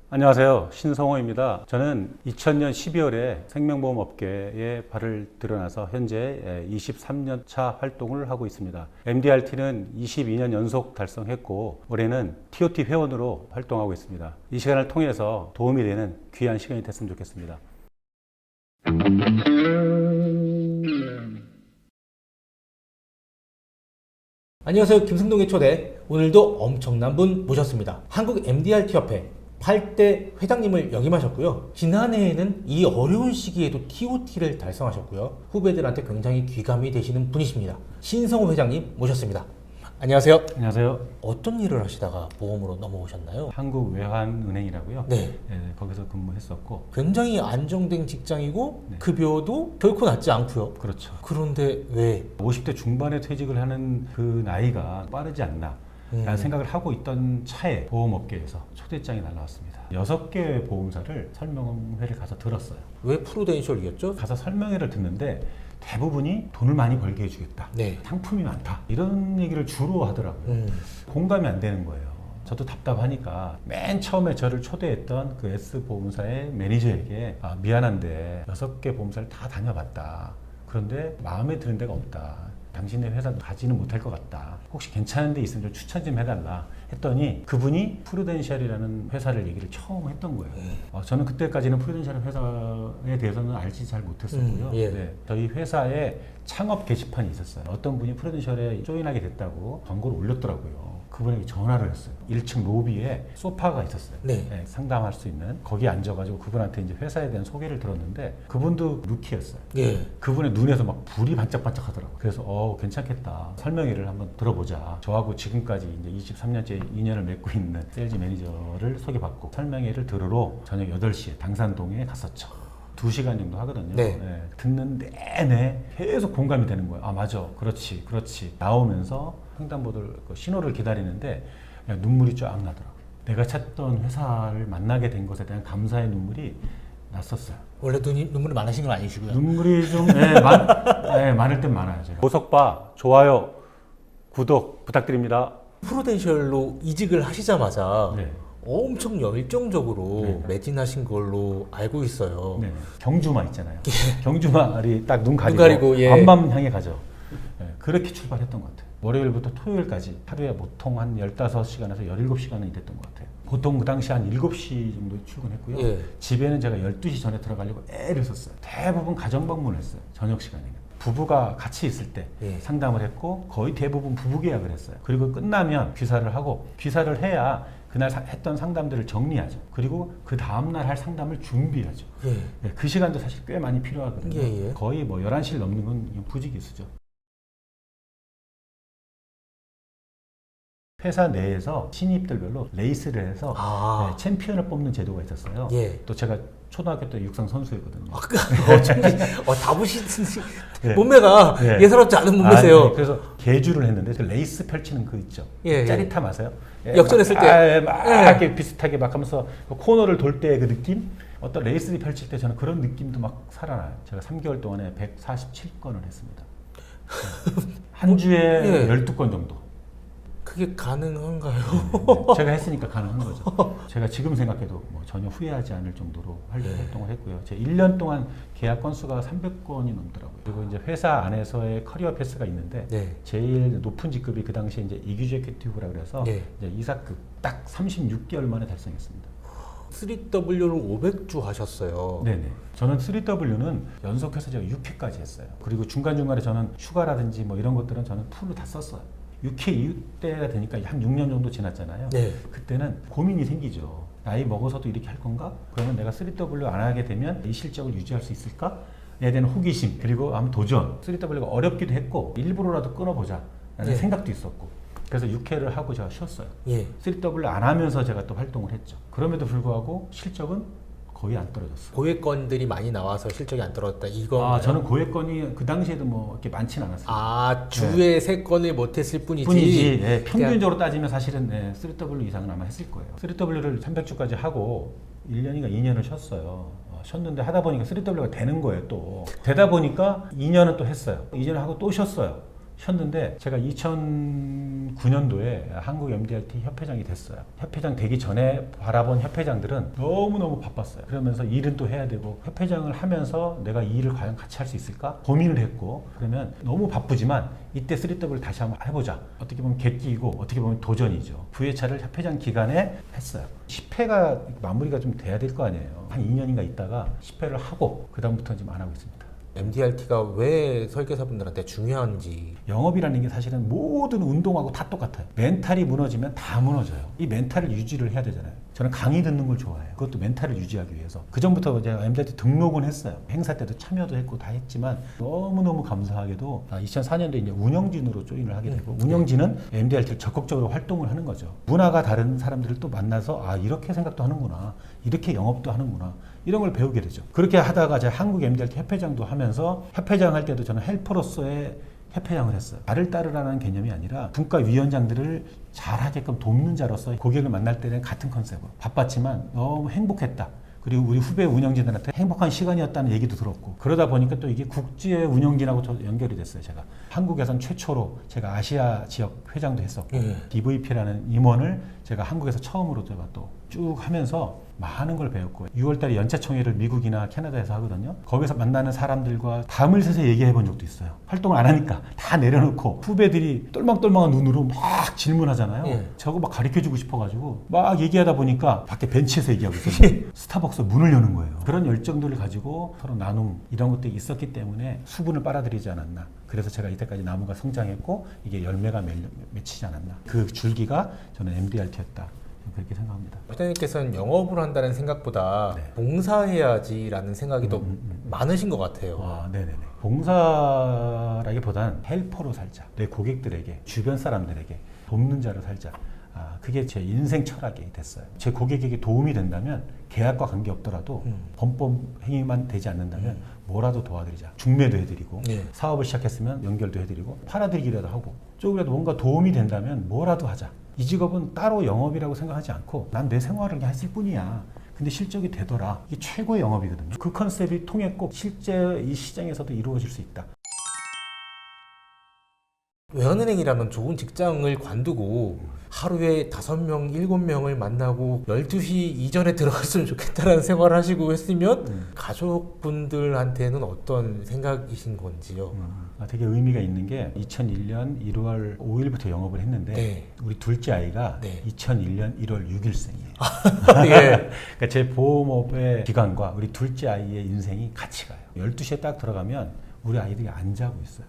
안녕하세요. 신성호입니다. 저는 2000년 12월에 생명보험 업계에 발을 들여놔서 현재 23년 차 활동을 하고 있습니다. MDRT는 22년 연속 달성했고 올해는 TOT 회원으로 활동하고 있습니다. 이 시간을 통해서 도움이 되는 귀한 시간이 됐으면 좋겠습니다. 안녕하세요. 김승동의 초대. 오늘도 엄청난 분 모셨습니다. 한국 MDRT 협회 8대 회장님을 역임하셨고요. 지난해에는 이 어려운 시기에도 TOT를 달성하셨고요. 후배들한테 굉장히 귀감이 되시는 분이십니다. 신성호 회장님 모셨습니다. 안녕하세요. 안녕하세요. 어떤 일을 하시다가 보험으로 넘어오셨나요? 한국외환은행이라고요. 네. 거기서 근무했었고. 굉장히 안정된 직장이고 네. 급여도 결코 낮지 않고요. 그렇죠. 그런데 왜? 50대 중반에 퇴직을 하는 그 나이가 빠르지 않나 라는 생각을 하고 있던 차에 보험업계에서 초대장이 날라왔습니다. 6개의 보험사를 설명회를 가서 들었어요. 왜 프루덴셜이었죠? 가서 설명회를 듣는데 대부분이 돈을 많이 벌게 해주겠다. 네. 상품이 많다. 이런 얘기를 주로 하더라고요. 공감이 안 되는 거예요. 저도 답답하니까 맨 처음에 저를 초대했던 그 S보험사의 매니저에게 미안한데 6개 보험사를 다 다녀봤다. 그런데 마음에 드는 데가 없다. 당신의 회사도 가지는 못할 것 같다. 혹시 괜찮은 데 있으면 좀 추천 좀 해달라 했더니 그분이 프루덴셜이라는 회사를 얘기를 처음 했던 거예요. 저는 그때까지는 프루덴셜 회사에 대해서는 알지 잘 못했었고요. 예. 네, 저희 회사에 창업 게시판이 있었어요. 어떤 분이 프루덴셜에 조인하게 됐다고 광고를 올렸더라고요. 그분에게 전화를 했어요. 1층 로비에 소파가 있었어요. 네. 네, 상담할 수 있는 거기 앉아가지고 그분한테 이제 회사에 대한 소개를 들었는데 그분도 루키였어요. 예. 그분의 눈에서 막 불이 반짝반짝 하더라고요. 그래서 괜찮겠다. 설명회를 한번 들어보자. 저하고 지금까지 이제 23년째 인연을 맺고 있는 세일즈 매니저를 소개받고 설명회를 들으러 저녁 8시에 당산동에 갔었죠. 2시간 정도 하거든요. 네. 듣는 내내 계속 공감이 되는 거예요. 맞아. 그렇지. 나오면서 횡단보도 신호를 기다리는데 눈물이 쫙 나더라고요. 내가 찾던 회사를 만나게 된 것에 대한 감사의 눈물이 났었어요. 원래 눈물이 많으신 건 아니시고요. 눈물이 좀 많을 땐 많아요. 제가. 보석바, 좋아요, 구독 부탁드립니다. 프루덴셜로 이직을 하시자마자 네. 엄청 열정적으로 네. 매진하신 걸로 알고 있어요. 네. 경주마 있잖아요. 경주마리 딱 눈 가리고, 가리고, 예. 앞만 향해 가죠. 그렇게 출발했던 것 같아요. 월요일부터 토요일까지 하루에 보통 한 15시간에서 17시간은 일했던 것 같아요. 보통 그 당시 한 7시 정도 출근했고요. 예. 집에는 제가 12시 전에 들어가려고 애를 썼어요. 대부분 가정 방문을 했어요. 저녁 시간에는. 부부가 같이 있을 때 예. 상담을 했고 거의 대부분 부부 계약을 했어요. 그리고 끝나면 귀사를 하고 귀사를 해야 그날 했던 상담들을 정리하죠. 그리고 그 다음날 할 상담을 준비하죠. 예. 그 시간도 사실 꽤 많이 필요하거든요. 예. 거의 뭐 11시를 넘는 건 부지기수죠. 회사 내에서 신입들별로 레이스를 해서 챔피언을 뽑는 제도가 있었어요. 예. 또 제가 초등학교 때 육상 선수였거든요. 다부신 네. 몸매가 네. 예사롭지 않은 몸매세요. 네. 그래서 계주를 했는데 그 레이스 펼치는 그 있죠. 예. 짜릿함 아세요? 역전했을 때. 이렇게 비슷하게 막 하면서 그 코너를 돌 때 그 느낌? 어떤 레이스를 펼칠 때 저는 그런 느낌도 막 살아나요. 제가 3개월 동안에 147건을 했습니다. 한 주에 12건 정도. 그게 가능한가요? 제가 했으니까 가능한 거죠. 제가 지금 생각해도 뭐 전혀 후회하지 않을 정도로 활동을 했고요. 제 1년 동안 계약 건수가 300건이 넘더라고요. 그리고 이제 회사 안에서의 커리어 패스가 있는데 제일 높은 직급이 그 당시에 이제 이규제큐티브라 그래서 이제 이사급 딱 36개월 만에 달성했습니다. 3W를 500주 하셨어요. 네네. 저는 3W는 연속해서 제가 6회까지 했어요. 그리고 중간중간에 저는 휴가라든지 뭐 이런 것들은 저는 풀로 다 썼어요. 6회 이후 때가 되니까 한 6년 정도 지났잖아요. 네. 그때는 고민이 생기죠. 나이 먹어서도 이렇게 할 건가? 그러면 내가 3W 안 하게 되면 이 실적을 유지할 수 있을까? 에 대한 호기심, 그리고 한번 도전. 3W가 어렵기도 했고 일부러라도 끊어보자 라는 생각도 있었고 그래서 6회를 하고 제가 쉬었어요. 3W 안 하면서 제가 또 활동을 했죠. 그럼에도 불구하고 실적은 거의 안 떨어졌어요. 고액건들이 많이 나와서 실적이 안 떨어졌다. 이거 저는 고액건이 그 당시에도 뭐 이렇게 많지는 않았어요. 주에 3건을 못했을 뿐이지. 평균적으로 따지면 사실은 3W 이상은 아마 했을 거예요. 3W를 300주까지 하고 1년인가 2년을 쉬었어요. 쉬었는데 하다 보니까 3W가 되는 거예요. 또 되다 보니까 2년은 또 했어요. 2년 하고 또 쉬었어요. 쉬었는데 제가 2009년도에 한국 MDRT 협회장이 됐어요. 협회장 되기 전에 바라본 협회장들은 너무너무 바빴어요. 그러면서 일은 또 해야 되고 협회장을 하면서 내가 이 일을 과연 같이 할 수 있을까 고민을 했고, 그러면 너무 바쁘지만 이때 3W를 다시 한번 해보자. 어떻게 보면 객기이고 어떻게 보면 도전이죠. 9회차를 협회장 기간에 했어요. 10회가 마무리가 좀 돼야 될 거 아니에요. 한 2년인가 있다가 10회를 하고 그 다음부터는 지금 안 하고 있습니다. MDRT가 왜 설계사분들한테 중요한지. 영업이라는 게 사실은 모든 운동하고 다 똑같아요. 멘탈이 무너지면 다 무너져요. 이 멘탈을 유지를 해야 되잖아요. 저는 강의 듣는 걸 좋아해요. 그것도 멘탈을 유지하기 위해서. 그 전부터 제가 MDRT 등록은 했어요. 행사 때도 참여도 했고 다 했지만 너무너무 감사하게도 2004년도에 이제 운영진으로 조인을 하게 되고, 운영진은 MDRT를 적극적으로 활동을 하는 거죠. 문화가 다른 사람들을 또 만나서 이렇게 생각도 하는구나, 이렇게 영업도 하는구나, 이런 걸 배우게 되죠. 그렇게 하다가 제가 한국 MDRT 협회장도 하면서, 협회장 할 때도 저는 헬퍼로서의 협회장을 했어요. 나를 따르라는 개념이 아니라 분과위원장들을 잘하게끔 돕는 자로서 고객을 만날 때는 같은 컨셉으로 바빴지만 너무 행복했다. 그리고 우리 후배 운영진들한테 행복한 시간이었다는 얘기도 들었고, 그러다 보니까 또 이게 국제 운영진하고 연결이 됐어요. 제가 한국에선 최초로 제가 아시아 지역 회장도 했었고, DVP라는 임원을 제가 한국에서 처음으로 제가 또 쭉 하면서 많은 걸 배웠고, 6월달에 연차총회를 미국이나 캐나다에서 하거든요. 거기서 만나는 사람들과 밤을 새서 얘기해 본 적도 있어요. 활동을 안 하니까 다 내려놓고 후배들이 똘망똘망한 눈으로 막 질문하잖아요. 저거 막 가르쳐주고 싶어가지고 막 얘기하다 보니까 밖에 벤치에서 얘기하고 있어요. 스타벅스 문을 여는 거예요. 그런 열정들을 가지고 서로 나눔, 이런 것들이 있었기 때문에 수분을 빨아들이지 않았나. 그래서 제가 이때까지 나무가 성장했고 이게 열매가 맺히지 않았나. 그 줄기가 저는 MDRT였다. 그렇게 생각합니다. 회장님께서는 영업을 한다는 생각보다 네. 봉사해야지라는 생각이 더 많으신 것 같아요. 네네네. 봉사라기보다는 헬퍼로 살자. 내 고객들에게, 주변 사람들에게 돕는 자로 살자. 그게 제 인생 철학이 됐어요. 제 고객에게 도움이 된다면 계약과 관계없더라도 범법 행위만 되지 않는다면 뭐라도 도와드리자. 중매도 해드리고 사업을 시작했으면 연결도 해드리고 팔아드리기라도 하고, 조금이라도 뭔가 도움이 된다면 뭐라도 하자. 이 직업은 따로 영업이라고 생각하지 않고 난 내 생활을 그냥 했을 뿐이야. 근데 실적이 되더라. 이게 최고의 영업이거든요. 그 컨셉이 통했고 실제 이 시장에서도 이루어질 수 있다. 외환은행이라면 좋은 직장을 관두고 하루에 5명, 7명을 만나고 12시 이전에 들어갔으면 좋겠다라는 생활을 하시고 했으면 가족분들한테는 어떤 생각이신 건지요? 되게 의미가 있는 게 2001년 1월 5일부터 영업을 했는데 우리 둘째 아이가 2001년 1월 6일생이에요. 그러니까 제 보험업의 기간과 우리 둘째 아이의 인생이 같이 가요. 12시에 딱 들어가면 우리 아이들이 안 자고 있어요.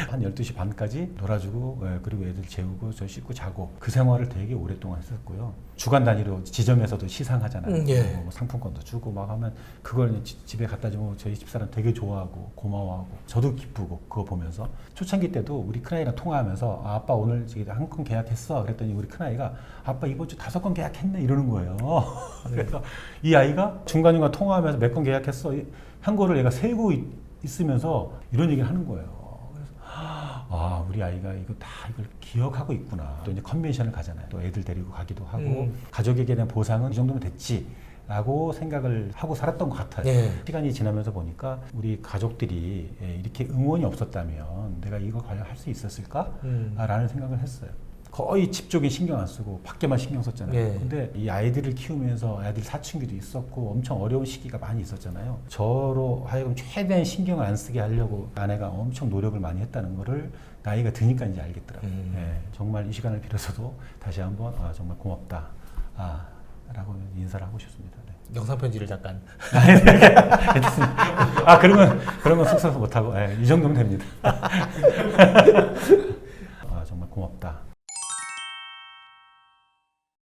한 12시 반까지 놀아주고, 그리고 애들 재우고 저 씻고 자고, 그 생활을 되게 오랫동안 했었고요. 주간 단위로 지점에서도 시상하잖아요. 뭐 상품권도 주고 막 하면 그걸 집에 갖다 주면 저희 집사람 되게 좋아하고 고마워하고 저도 기쁘고, 그거 보면서 초창기 때도 우리 큰아이랑 통화하면서 아빠 오늘 한 건 계약했어. 그랬더니 우리 큰아이가 아빠 이번 주 5건 계약했네 이러는 거예요. 그래서 이 아이가 중간중간 통화하면서 몇 건 계약했어 한 거를 얘가 세고 있으면서 이런 얘기를 하는 거예요. 그래서 우리 아이가 이걸 기억하고 있구나. 또 이제 컨벤션을 가잖아요. 또 애들 데리고 가기도 하고 가족에게 대한 보상은 이 정도면 됐지 라고 생각을 하고 살았던 것 같아요. 시간이 지나면서 보니까 우리 가족들이 이렇게 응원이 없었다면 내가 이거 과연 할 수 있었을까? 라는 생각을 했어요. 거의 집 쪽에 신경 안 쓰고 밖에만 신경 썼잖아요. 근데 이 아이들을 키우면서 아이들 사춘기도 있었고 엄청 어려운 시기가 많이 있었잖아요. 저로 하여금 최대한 신경을 안 쓰게 하려고 아내가 엄청 노력을 많이 했다는 거를 나이가 드니까 이제 알겠더라고요. 정말 이 시간을 빌어서도 다시 한번 정말 고맙다 라고 인사를 하고 싶습니다. 영상 편지를 잠깐. 괜찮습니다. 그런 건 숙소에서 못하고 이 정도면 됩니다. 정말 고맙다.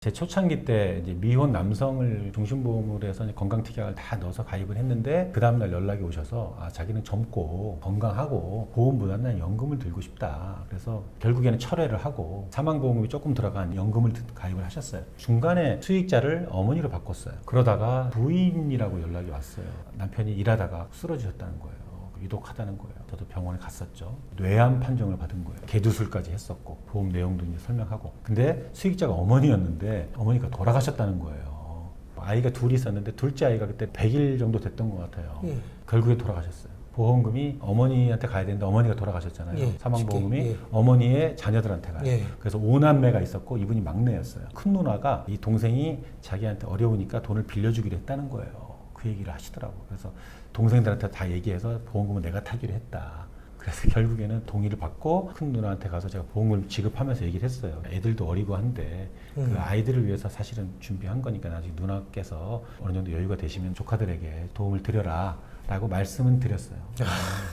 제 초창기 때 이제 미혼 남성을 중심보험으로 해서 건강특약을 다 넣어서 가입을 했는데 그 다음날 연락이 오셔서 자기는 젊고 건강하고 보험보다는 연금을 들고 싶다. 그래서 결국에는 철회를 하고 사망보험금이 조금 들어간 연금을 가입을 하셨어요. 중간에 수익자를 어머니로 바꿨어요. 그러다가 부인이라고 연락이 왔어요. 남편이 일하다가 쓰러지셨다는 거예요. 위독하다는 거예요. 저도 병원에 갔었죠. 뇌암 판정을 받은 거예요. 개두술까지 했었고 보험 내용도 이제 설명하고. 근데 수익자가 어머니였는데 어머니가 돌아가셨다는 거예요. 아이가 둘이 있었는데 둘째 아이가 그때 100일 정도 됐던 것 같아요. 결국에 돌아가셨어요. 보험금이 어머니한테 가야 되는데 어머니가 돌아가셨잖아요. 예, 사망보험금이 쉽게, 예. 어머니의 자녀들한테 가요. 예. 그래서 5남매가 있었고 이분이 막내였어요. 큰 누나가 이 동생이 자기한테 어려우니까 돈을 빌려주기로 했다는 거예요. 그 얘기를 하시더라고요. 그래서 동생들한테 다 얘기해서 보험금은 내가 타기로 했다. 그래서 결국에는 동의를 받고 큰 누나한테 가서 제가 보험금을 지급하면서 얘기를 했어요. 애들도 어리고 한데 그 아이들을 위해서 사실은 준비한 거니까 나중에 누나께서 어느 정도 여유가 되시면 조카들에게 도움을 드려라 라고 말씀은 드렸어요.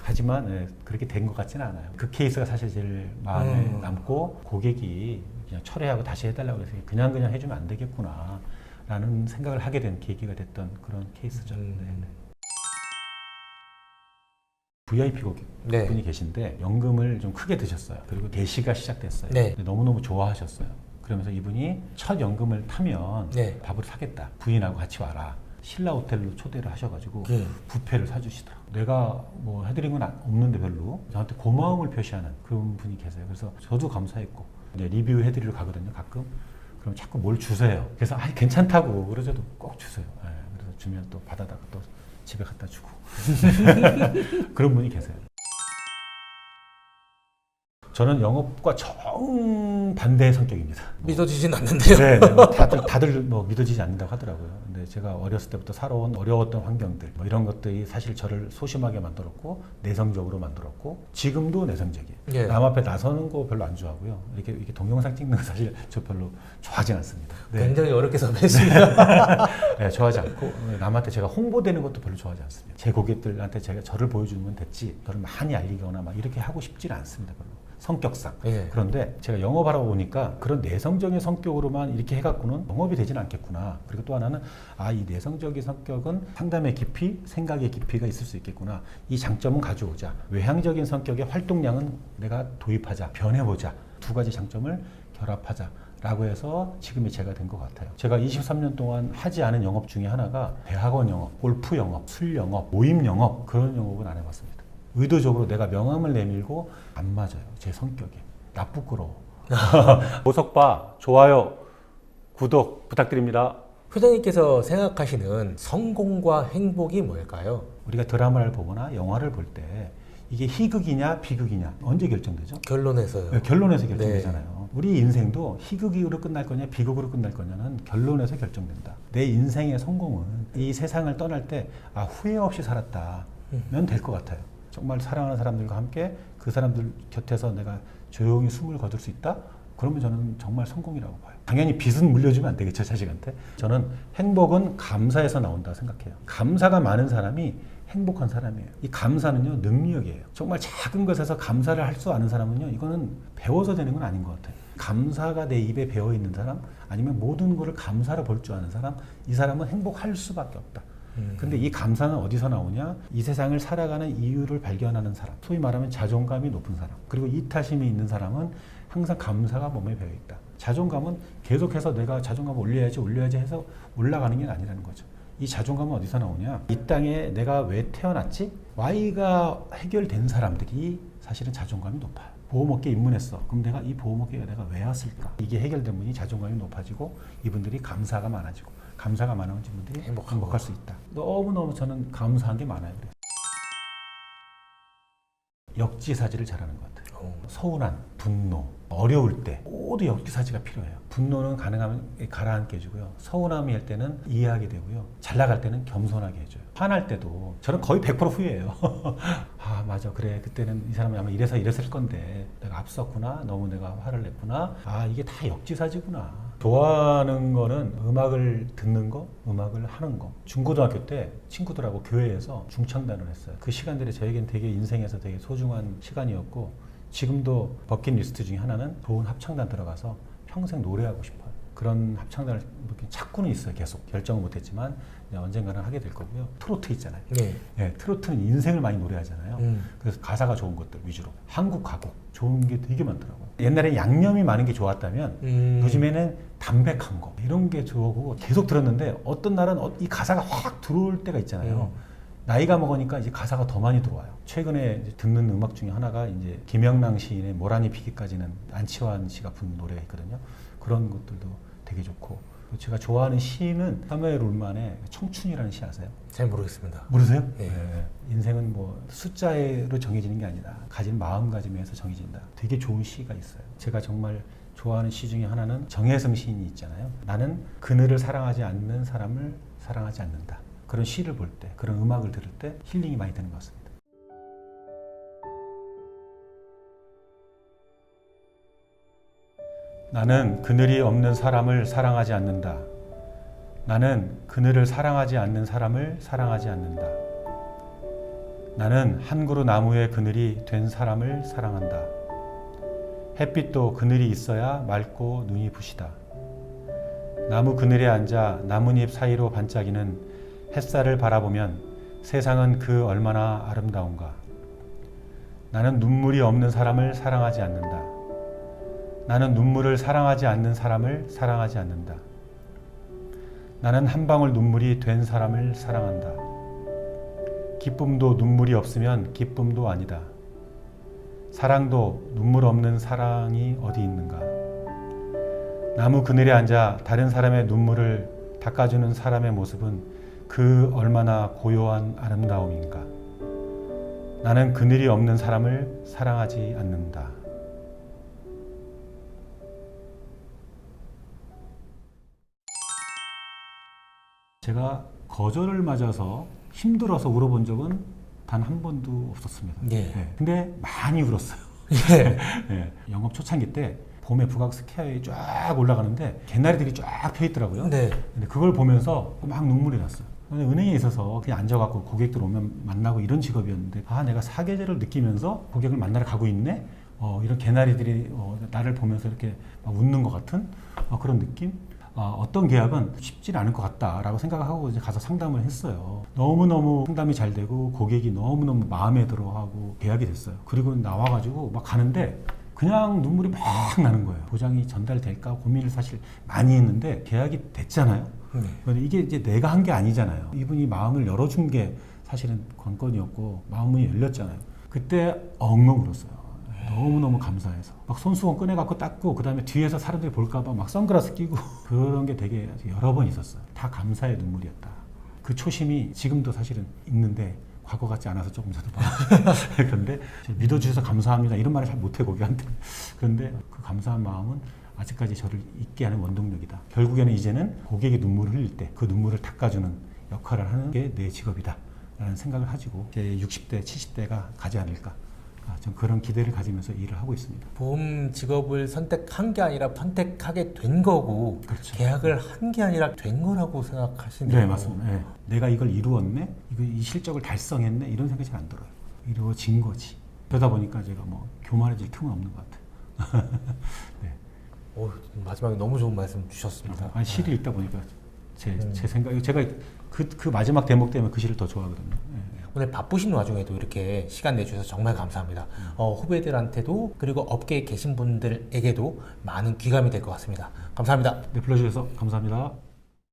하지만 그렇게 된 것 같지는 않아요. 그 케이스가 사실 제일 마음에 남고 고객이 그냥 철회하고 다시 해달라고 해서 그냥 해주면 안 되겠구나 라는 생각을 하게 된 계기가 됐던 그런 케이스죠. 네. VIP 네. 고객분이 계신데 연금을 좀 크게 드셨어요. 그리고 개시가 시작됐어요. 네. 근데 너무너무 좋아하셨어요. 그러면서 이분이 첫 연금을 타면 네. 밥을 사겠다. 부인하고 같이 와라. 신라 호텔로 초대를 하셔가지고 네. 뷔페를 사주시더라고요. 내가 뭐 해드린 건 없는데 별로 저한테 고마움을 표시하는 그런 분이 계세요. 그래서 저도 감사했고 이제 리뷰 해드리러 가거든요. 가끔. 그럼 자꾸 뭘 주세요. 그래서 괜찮다고 그러셔도 꼭 주세요. 네, 그래서 주면 또 받아다가 또 집에 갖다 주고 그런 분이 계세요. 저는 영업과 정반대의 성격입니다. 믿어지진 않는데요. 네, 다들 뭐 믿어지지 않는다고 하더라고요. 근데 제가 어렸을 때부터 살아온 어려웠던 환경들, 뭐 이런 것들이 사실 저를 소심하게 만들었고 내성적으로 만들었고 지금도 내성적이에요. 예. 남 앞에 나서는 거 별로 안 좋아하고요. 이렇게 동영상 찍는 거 사실 저 별로 좋아하진 않습니다. 네. 굉장히 어렵게 섭외했습니다. 네, 좋아하지 않고 남한테 제가 홍보되는 것도 별로 좋아하지 않습니다. 제 고객들한테 제가 저를 보여주면 됐지 저를 많이 알리거나 막 이렇게 하고 싶지는 않습니다. 별로. 성격상. 예. 그런데 제가 영업하러 오니까 그런 내성적인 성격으로만 이렇게 해갖고는 영업이 되지는 않겠구나. 그리고 또 하나는 이 내성적인 성격은 상담의 깊이, 생각의 깊이가 있을 수 있겠구나. 이 장점은 가져오자. 외향적인 성격의 활동량은 내가 도입하자. 변해보자. 두 가지 장점을 결합하자. 라고 해서 지금의 제가 된 것 같아요. 제가 23년 동안 하지 않은 영업 중에 하나가 대학원 영업, 골프 영업, 술 영업, 모임 영업 그런 영업은 안 해봤습니다. 의도적으로 내가 명함을 내밀고 안 맞아요. 제 성격에. 나 부끄러워. 보석바, 좋아요, 구독 부탁드립니다. 회장님께서 생각하시는 성공과 행복이 뭘까요? 우리가 드라마를 보거나 영화를 볼 때 이게 희극이냐 비극이냐 언제 결정되죠? 결론에서요. 네, 결론에서 결정되잖아요. 우리 인생도 희극으로 끝날 거냐 비극으로 끝날 거냐는 결론에서 결정된다. 내 인생의 성공은 이 세상을 떠날 때 후회 없이 살았다면 될 것 같아요. 정말 사랑하는 사람들과 함께 그 사람들 곁에서 내가 조용히 숨을 거둘 수 있다? 그러면 저는 정말 성공이라고 봐요. 당연히 빚은 물려주면 안 되겠죠, 자식한테. 저는 행복은 감사에서 나온다 생각해요. 감사가 많은 사람이 행복한 사람이에요. 이 감사는요, 능력이에요. 정말 작은 것에서 감사를 할 수 아는 사람은요, 이거는 배워서 되는 건 아닌 것 같아요. 감사가 내 입에 배어 있는 사람, 아니면 모든 것을 감사로 볼 줄 아는 사람, 이 사람은 행복할 수밖에 없다. 근데 이 감사는 어디서 나오냐? 이 세상을 살아가는 이유를 발견하는 사람. 소위 말하면 자존감이 높은 사람. 그리고 이타심이 있는 사람은 항상 감사가 몸에 배어 있다. 자존감은 계속해서 내가 자존감을 올려야지 해서 올라가는 게 아니라는 거죠. 이 자존감은 어디서 나오냐? 이 땅에 내가 왜 태어났지? Y가 해결된 사람들이 사실은 자존감이 높아요. 보험업계에 입문했어. 그럼 내가 이 보험업계에 내가 왜 왔을까? 이게 해결된 분이 자존감이 높아지고 이분들이 감사가 많아지고 감사가 많은 분들이 행복할 수 있다. 너무너무 저는 감사한 게 많아요. 그래서. 역지사지를 잘하는 것 같아요. 서운한, 분노, 어려울 때 모두 역지사지가 필요해요. 분노는 가능하면 가라앉게 해주고요. 서운함이 할 때는 이해하게 되고요. 잘 나갈 때는 겸손하게 해줘요. 화날 때도 저는 거의 100% 후회해요. 맞아. 그래. 그때는 이 사람이 아마 이래서 이랬을 건데 내가 앞섰구나. 너무 내가 화를 냈구나. 이게 다 역지사지구나. 좋아하는 거는 음악을 듣는 거, 음악을 하는 거. 중고등학교 때 친구들하고 교회에서 중창단을 했어요. 그 시간들이 저에겐 되게 인생에서 되게 소중한 시간이었고 지금도 버킷리스트 중에 하나는 좋은 합창단 들어가서 평생 노래하고 싶어요. 그런 합창단을 찾고는 있어요. 계속 결정은 못했지만 언젠가는 하게 될 거고요. 트로트 있잖아요. 네, 트로트는 인생을 많이 노래하잖아요. 그래서 가사가 좋은 것들 위주로 한국 가곡 좋은 게 되게 많더라고요. 옛날에 양념이 많은 게 좋았다면 요즘에는 담백한 거 이런 게 좋고 계속 들었는데 어떤 날은 이 가사가 확 들어올 때가 있잖아요. 나이가 먹으니까 이제 가사가 더 많이 들어와요. 최근에 이제 듣는 음악 중에 하나가 이제 김영랑 시인의 모란이 피기까지는 안치환 씨가 부른 노래가 있거든요. 그런 것들도 되게 좋고 그 제가 좋아하는 시는 사무엘 롤만의 청춘이라는 시 아세요? 잘 모르겠습니다. 모르세요? 예. 네. 인생은 뭐 숫자로 정해지는 게 아니다. 가진 마음가짐에서 정해진다. 되게 좋은 시가 있어요. 제가 정말 좋아하는 시 중에 하나는 정혜성 시인이 있잖아요. 나는 그늘을 사랑하지 않는 사람을 사랑하지 않는다. 그런 시를 볼 때, 그런 음악을 들을 때 힐링이 많이 되는 것 같습니다. 나는 그늘이 없는 사람을 사랑하지 않는다. 나는 그늘을 사랑하지 않는 사람을 사랑하지 않는다. 나는 한 그루 나무의 그늘이 된 사람을 사랑한다. 햇빛도 그늘이 있어야 맑고 눈이 부시다. 나무 그늘에 앉아 나뭇잎 사이로 반짝이는 햇살을 바라보면 세상은 그 얼마나 아름다운가. 나는 눈물이 없는 사람을 사랑하지 않는다. 나는 눈물을 사랑하지 않는 사람을 사랑하지 않는다. 나는 한 방울 눈물이 된 사람을 사랑한다. 기쁨도 눈물이 없으면 기쁨도 아니다. 사랑도 눈물 없는 사랑이 어디 있는가. 나무 그늘에 앉아 다른 사람의 눈물을 닦아주는 사람의 모습은 그 얼마나 고요한 아름다움인가. 나는 그늘이 없는 사람을 사랑하지 않는다. 제가 거절을 맞아서 힘들어서 울어본 적은 단 한 번도 없었습니다. 예. 근데 많이 울었어요. 예. 예. 영업 초창기 때 봄에 북악 스퀘어에 쫙 올라가는데 개나리들이 쫙 펴 있더라고요. 네. 근데 그걸 보면서 막 눈물이 났어요. 근데 은행에 있어서 그냥 앉아갖고 고객들 오면 만나고 이런 직업이었는데 내가 사계절을 느끼면서 고객을 만나러 가고 있네? 이런 개나리들이 나를 보면서 이렇게 막 웃는 것 같은 그런 느낌? 어떤 계약은 쉽지 않을 것 같다라고 생각하고 이제 가서 상담을 했어요. 너무너무 상담이 잘 되고 고객이 너무너무 마음에 들어하고 계약이 됐어요. 그리고 나와가지고 막 가는데 그냥 눈물이 막 나는 거예요. 보장이 전달될까 고민을 사실 많이 했는데 계약이 됐잖아요. 근데 이게 이제 내가 한 게 아니잖아요. 이분이 마음을 열어준 게 사실은 관건이었고 마음이 열렸잖아요. 그때 엉엉 울었어요. 너무너무 감사해서 막 손수건 꺼내갖고 닦고 그 다음에 뒤에서 사람들이 볼까봐 막 선글라스 끼고 그런 게 되게 여러 번 있었어요. 다 감사의 눈물이었다. 그 초심이 지금도 사실은 있는데 과거 같지 않아서 조금 저도 그런데 믿어주셔서 감사합니다 이런 말을 잘 못해 고객한테. 그런데 그 감사한 마음은 아직까지 저를 있게 하는 원동력이다. 결국에는 이제는 고객이 눈물을 흘릴 때 그 눈물을 닦아주는 역할을 하는 게 내 직업이다 라는 생각을 가지고 제 60대 70대가 가지 않을까. 좀 그런 기대를 가지면서 일을 하고 있습니다. 보험 직업을 선택한 게 아니라 선택하게 된 거고, 그렇죠. 계약을 한 게 아니라 된 거라고 생각하시네요. 네, 맞습니다. 네. 내가 이걸 이루었네? 이 실적을 달성했네? 이런 생각이 잘 안 들어요. 이루어진 거지. 그러다 보니까 제가 뭐 교만해질 틈은 없는 것 같아요. 네. 마지막에 너무 좋은 말씀 주셨습니다. 시를 읽다 보니까 제 생각, 제가 그 마지막 대목 때문에 그 시를 더 좋아하거든요. 네. 오늘 바쁘신 와중에도 이렇게 시간 내주셔서 정말 감사합니다. 후배들한테도 그리고 업계에 계신 분들에게도 많은 귀감이 될 것 같습니다. 감사합니다. 네, 불러주셔서 감사합니다.